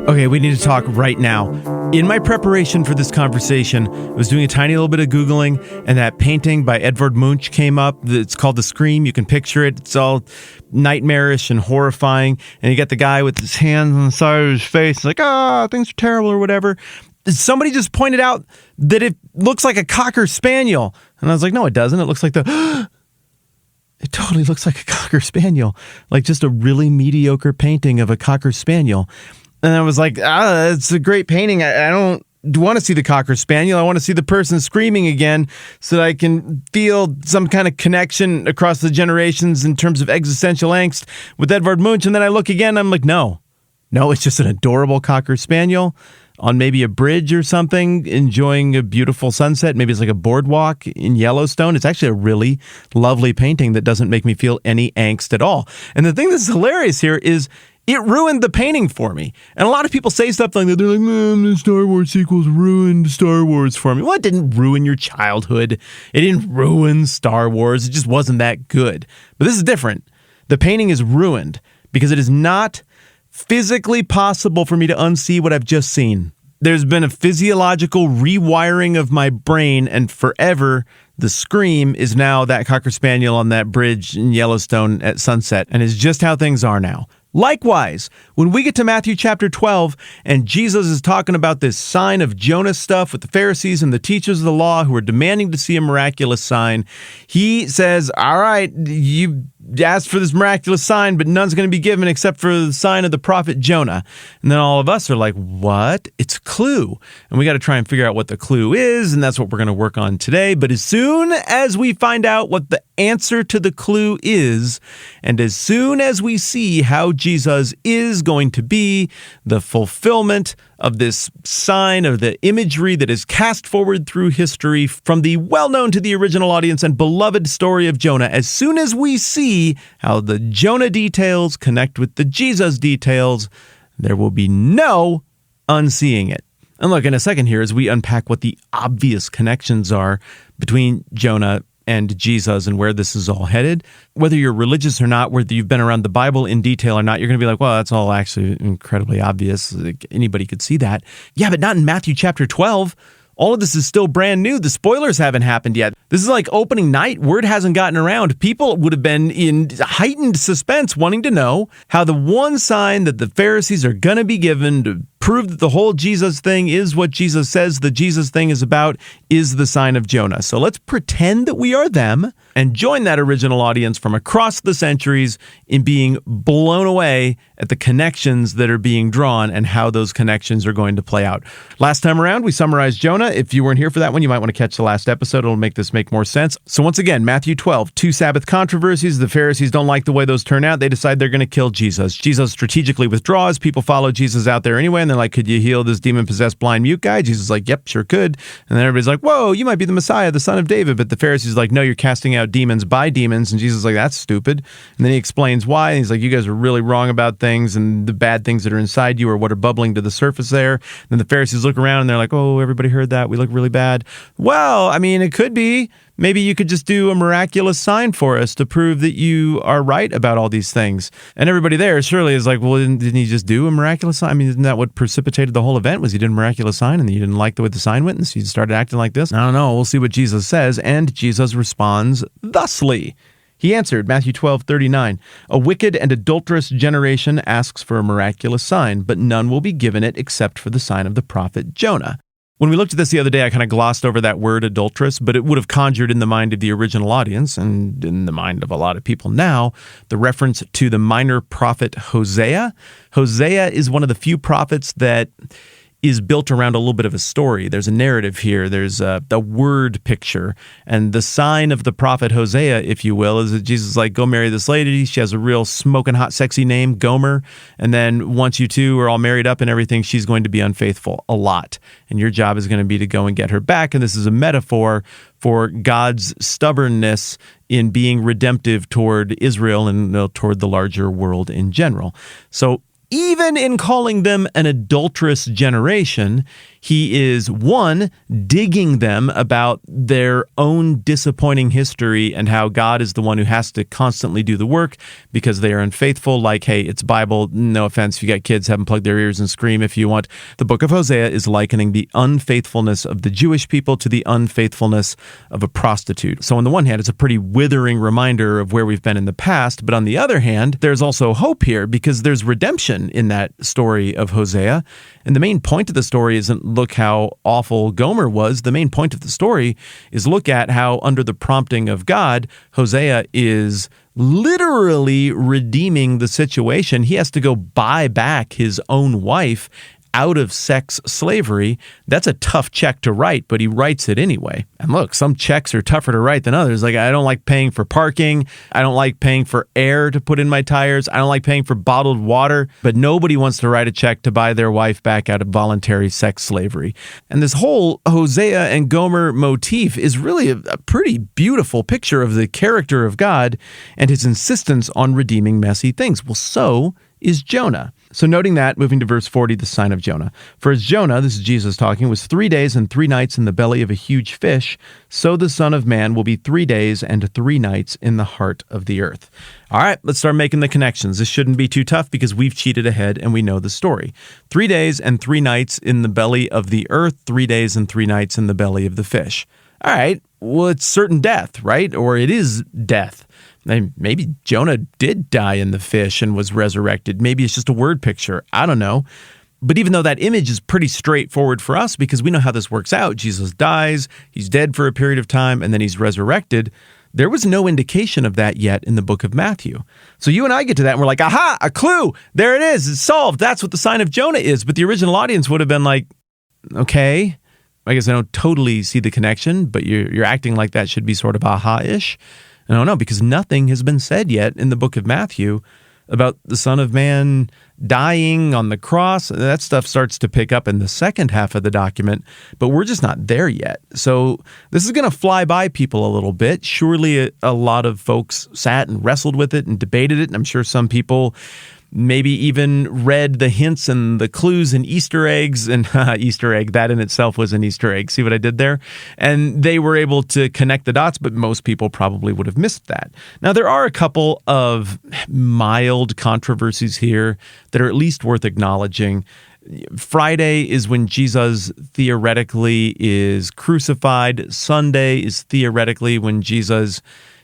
Okay, we need to talk right now. In my preparation for this conversation, I was doing a tiny little bit of Googling, and that painting by Edvard Munch came up. It's called The Scream. You can picture it. It's all nightmarish and horrifying. And you got the guy with his hands on the side of his face, like, things are terrible or whatever. Somebody just pointed out that it looks like a Cocker Spaniel. And I was like, no, it doesn't. It looks like it totally looks like a Cocker Spaniel. Like just a really mediocre painting of a Cocker Spaniel. And I was like, it's a great painting. I don't want to see the Cocker Spaniel. I want to see the person screaming again so that I can feel some kind of connection across the generations in terms of existential angst with Edvard Munch. And then I look again, I'm like, no, it's just an adorable Cocker Spaniel on maybe a bridge or something, enjoying a beautiful sunset. Maybe it's like a boardwalk in Yellowstone. It's actually a really lovely painting that doesn't make me feel any angst at all. And the thing that's hilarious here is it ruined the painting for me. And a lot of people say stuff like that. They're like, the Star Wars sequels ruined Star Wars for me. Well, it didn't ruin your childhood. It didn't ruin Star Wars. It just wasn't that good. But this is different. The painting is ruined because it is not physically possible for me to unsee what I've just seen. There's been a physiological rewiring of my brain, and forever, the scream is now that Cocker Spaniel on that bridge in Yellowstone at sunset, and it's just how things are now. Likewise, when we get to Matthew chapter 12 and Jesus is talking about this sign of Jonah stuff with the Pharisees and the teachers of the law who are demanding to see a miraculous sign, he says, all right, you asked for this miraculous sign, but none's going to be given except for the sign of the prophet Jonah. And then all of us are like, what? It's a clue. And we got to try and figure out what the clue is, and that's what we're going to work on today. But as soon as we find out what the answer to the clue is, and as soon as we see how Jesus is going to be the fulfillment of this sign of the imagery that is cast forward through history from the well-known to the original audience and beloved story of Jonah, as soon as we see how the Jonah details connect with the Jesus details, there will be no unseeing it. And look, in a second here, as we unpack what the obvious connections are between Jonah and Jesus and where this is all headed, whether you're religious or not, whether you've been around the Bible in detail or not, you're going to be like, well, that's all actually incredibly obvious. Like, anybody could see that. Yeah, but not in Matthew chapter 12. All of this is still brand new. The spoilers haven't happened yet. This is like opening night. Word hasn't gotten around. People would have been in heightened suspense wanting to know how the one sign that the Pharisees are going to be given to prove that the whole Jesus thing is what Jesus says the Jesus thing is about is the sign of Jonah. So let's pretend that we are them and join that original audience from across the centuries in being blown away at the connections that are being drawn and how those connections are going to play out. Last time around, we summarized Jonah. If you weren't here for that one, you might want to catch the last episode. It'll make this make more sense. So once again, Matthew 12, 2 Sabbath controversies. The Pharisees don't like the way those turn out. They decide they're going to kill Jesus. Jesus strategically withdraws. People follow Jesus out there anyway, and they're like, could you heal this demon-possessed blind mute guy? Jesus is like, yep, sure could. And then everybody's like, whoa, you might be the Messiah, the son of David. But the Pharisees are like, no, you're casting out demons by demons. And Jesus is like, that's stupid. And then he explains why. And he's like, you guys are really wrong about things, and the bad things that are inside you are what are bubbling to the surface there. And then the Pharisees look around and they're like, oh, everybody heard that. We look really bad. Well, I mean, it could be. Maybe you could just do a miraculous sign for us to prove that you are right about all these things. And everybody there surely is like, well, didn't he just do a miraculous sign? I mean, isn't that what precipitated the whole event? Was he did a miraculous sign and then you didn't like the way the sign went and so you started acting like this? I don't know. We'll see what Jesus says. And Jesus responds thusly. He answered, Matthew 12:39, a wicked and adulterous generation asks for a miraculous sign, but none will be given it except for the sign of the prophet Jonah. When we looked at this the other day, I kind of glossed over that word adulterous, but it would have conjured in the mind of the original audience and in the mind of a lot of people now, the reference to the minor prophet Hosea. Hosea is one of the few prophets that is built around a little bit of a story. There's a narrative here. There's a word picture. And the sign of the prophet Hosea, if you will, is that Jesus is like, go marry this lady. She has a real smoking hot, sexy name, Gomer. And then once you two are all married up and everything, she's going to be unfaithful a lot. And your job is going to be to go and get her back. And this is a metaphor for God's stubbornness in being redemptive toward Israel and toward the larger world in general. So even in calling them an adulterous generation, He is, one, digging them about their own disappointing history and how God is the one who has to constantly do the work because they are unfaithful. Like, hey, it's Bible. No offense. If you got kids, have them plug their ears and scream if you want. The book of Hosea is likening the unfaithfulness of the Jewish people to the unfaithfulness of a prostitute. So on the one hand, it's a pretty withering reminder of where we've been in the past. But on the other hand, there's also hope here because there's redemption in that story of Hosea. And the main point of the story isn't look how awful Gomer was. The main point of the story is look at how, under the prompting of God, Hosea is literally redeeming the situation. He has to go buy back his own wife out of sex slavery. That's a tough check to write, but he writes it anyway. And look, some checks are tougher to write than others. Like, I don't like paying for parking. I don't like paying for air to put in my tires. I don't like paying for bottled water. But nobody wants to write a check to buy their wife back out of voluntary sex slavery. And this whole Hosea and Gomer motif is really a pretty beautiful picture of the character of God and his insistence on redeeming messy things. Well, so is Jonah. So noting that, moving to verse 40, the sign of Jonah. For as Jonah, this is Jesus talking, was 3 days and 3 nights in the belly of a huge fish, so the Son of Man will be 3 days and 3 nights in the heart of the earth. All right, let's start making the connections. This shouldn't be too tough because we've cheated ahead and we know the story. 3 days and 3 nights in the belly of the earth, 3 days and 3 nights in the belly of the fish. All right, well, it's certain death, right? Or it is death. Maybe Jonah did die in the fish and was resurrected. Maybe it's just a word picture. I don't know. But even though that image is pretty straightforward for us because we know how this works out, Jesus dies, he's dead for a period of time, and then he's resurrected. There was no indication of that yet in the book of Matthew. So you and I get to that and we're like, aha, a clue. There it is. It's solved. That's what the sign of Jonah is. But the original audience would have been like, okay, I guess I don't totally see the connection, but you're acting like that should be sort of aha-ish. I don't know, because nothing has been said yet in the book of Matthew about the Son of Man dying on the cross. That stuff starts to pick up in the second half of the document, but we're just not there yet. So this is going to fly by people a little bit. Surely a lot of folks sat and wrestled with it and debated it, and I'm sure some people maybe even read the hints and the clues and Easter eggs, and Easter egg, that in itself was an Easter egg. See what I did there? And they were able to connect the dots, but most people probably would have missed that. Now, there are a couple of mild controversies here that are at least worth acknowledging. Friday is when Jesus theoretically is crucified. Sunday is theoretically when Jesus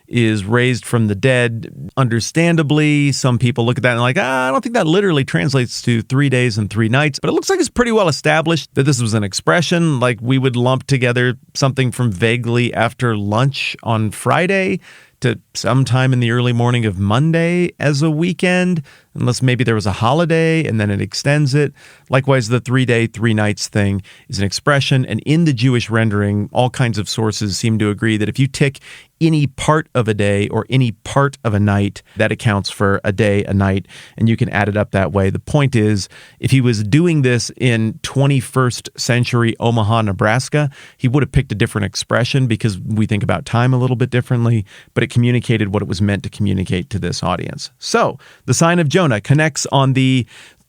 is raised from the dead. Understandably, some people look at that and like, I don't think that literally translates to 3 days and 3 nights, but it looks like it's pretty well established that this was an expression, like we would lump together something from vaguely after lunch on Friday to sometime in the early morning of Monday as a weekend, unless maybe there was a holiday and then it extends it. Likewise, the 3 day, 3 nights thing is an expression. And in the Jewish rendering, all kinds of sources seem to agree that if you tick any part of a day or any part of a night, that accounts for a day, a night, and you can add it up that way. The point is, if he was doing this in 21st century Omaha, Nebraska, he would have picked a different expression because we think about time a little bit differently, but it communicated what it was meant to communicate to this audience. So, the sign of Jonah connects on the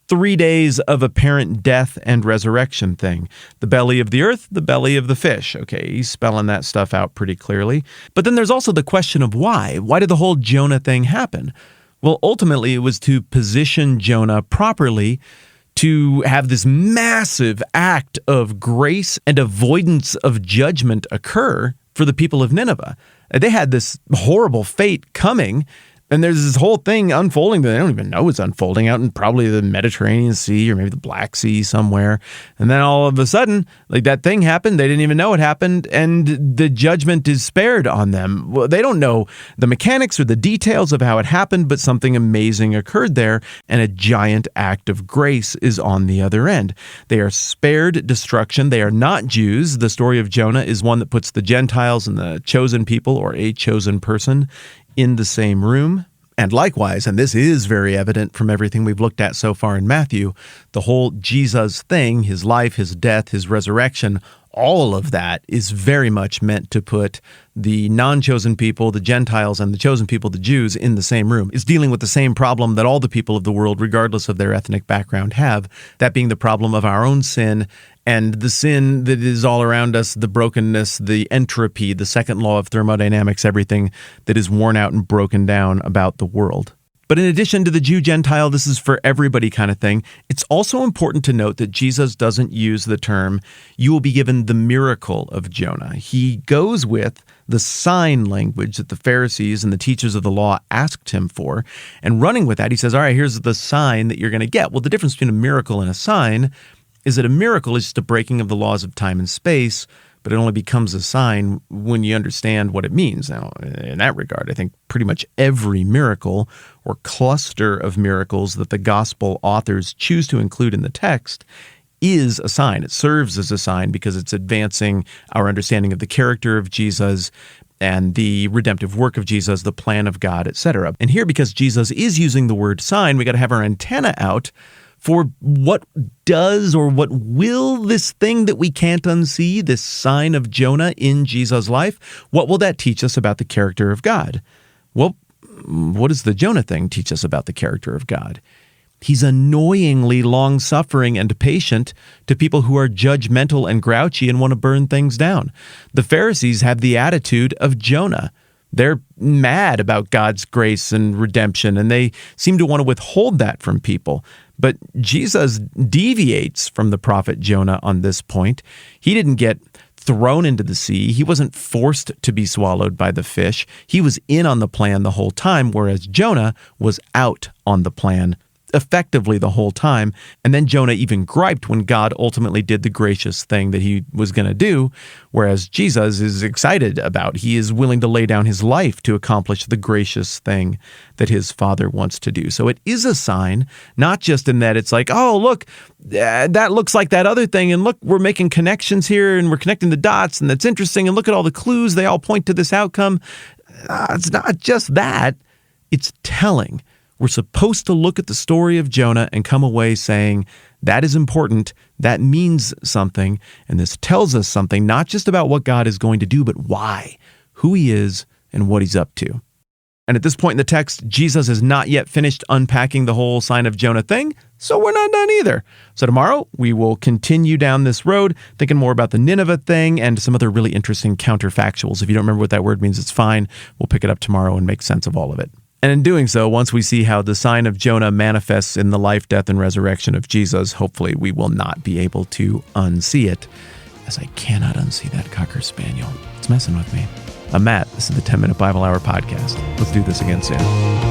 3 days of apparent death and resurrection thing. The belly of the earth, the belly of the fish. Okay, he's spelling that stuff out pretty clearly. But then there's also the question of why. Why did the whole Jonah thing happen? Well, ultimately, it was to position Jonah properly to have this massive act of grace and avoidance of judgment occur for the people of Nineveh. They had this horrible fate coming, and there's this whole thing unfolding that they don't even know it's unfolding out in probably the Mediterranean Sea or maybe the Black Sea somewhere. And then all of a sudden, like that thing happened, they didn't even know it happened, and the judgment is spared on them. Well, they don't know the mechanics or the details of how it happened, but something amazing occurred there, and a giant act of grace is on the other end. They are spared destruction. They are not Jews. The story of Jonah is one that puts the Gentiles and the chosen people, or a chosen person, in the same room. And likewise, and this is very evident from everything we've looked at so far in Matthew, the whole Jesus thing, his life, his death, his resurrection, all of that is very much meant to put the non-chosen people, the Gentiles, and the chosen people, the Jews, in the same room. It's dealing with the same problem that all the people of the world, regardless of their ethnic background, have, that being the problem of our own sin and the sin that is all around us, the brokenness, the entropy, the second law of thermodynamics, everything that is worn out and broken down about the world. But in addition to the Jew-Gentile, this is for everybody kind of thing, it's also important to note that Jesus doesn't use the term, you will be given the miracle of Jonah. He goes with the sign language that the Pharisees and the teachers of the law asked him for. And running with that, he says, all right, here's the sign that you're going to get. Well, the difference between a miracle and a sign is that a miracle is just a breaking of the laws of time and space, but it only becomes a sign when you understand what it means. Now, in that regard, I think pretty much every miracle or cluster of miracles that the gospel authors choose to include in the text is a sign. It serves as a sign because it's advancing our understanding of the character of Jesus and the redemptive work of Jesus, the plan of God, etc. And here, because Jesus is using the word sign, we got to have our antenna out for what does or what will this thing that we can't unsee, this sign of Jonah in Jesus' life, what will that teach us about the character of God? Well, what does the Jonah thing teach us about the character of God? He's annoyingly long-suffering and patient to people who are judgmental and grouchy and want to burn things down. The Pharisees have the attitude of Jonah. They're mad about God's grace and redemption, and they seem to want to withhold that from people. But Jesus deviates from the prophet Jonah on this point. He didn't get thrown into the sea. He wasn't forced to be swallowed by the fish. He was in on the plan the whole time, whereas Jonah was out on the plan effectively the whole time. And then Jonah even griped when God ultimately did the gracious thing that he was going to do, whereas Jesus is excited about. He is willing to lay down his life to accomplish the gracious thing that his Father wants to do. So it is a sign, not just in that it's like, oh, look, that looks like that other thing, and look, we're making connections here, and we're connecting the dots, and that's interesting, and look at all the clues, they all point to this outcome. It's not just that, it's telling. We're supposed to look at the story of Jonah and come away saying, that is important, that means something, and this tells us something, not just about what God is going to do, but why, who he is, and what he's up to. And at this point in the text, Jesus has not yet finished unpacking the whole sign of Jonah thing, so we're not done either. So tomorrow, we will continue down this road, thinking more about the Nineveh thing and some other really interesting counterfactuals. If you don't remember what that word means, it's fine. We'll pick it up tomorrow and make sense of all of it. And in doing so, once we see how the sign of Jonah manifests in the life, death, and resurrection of Jesus, hopefully we will not be able to unsee it, as I cannot unsee that Cocker Spaniel. It's messing with me. I'm Matt. This is the 10-Minute Bible Hour Podcast. Let's do this again soon.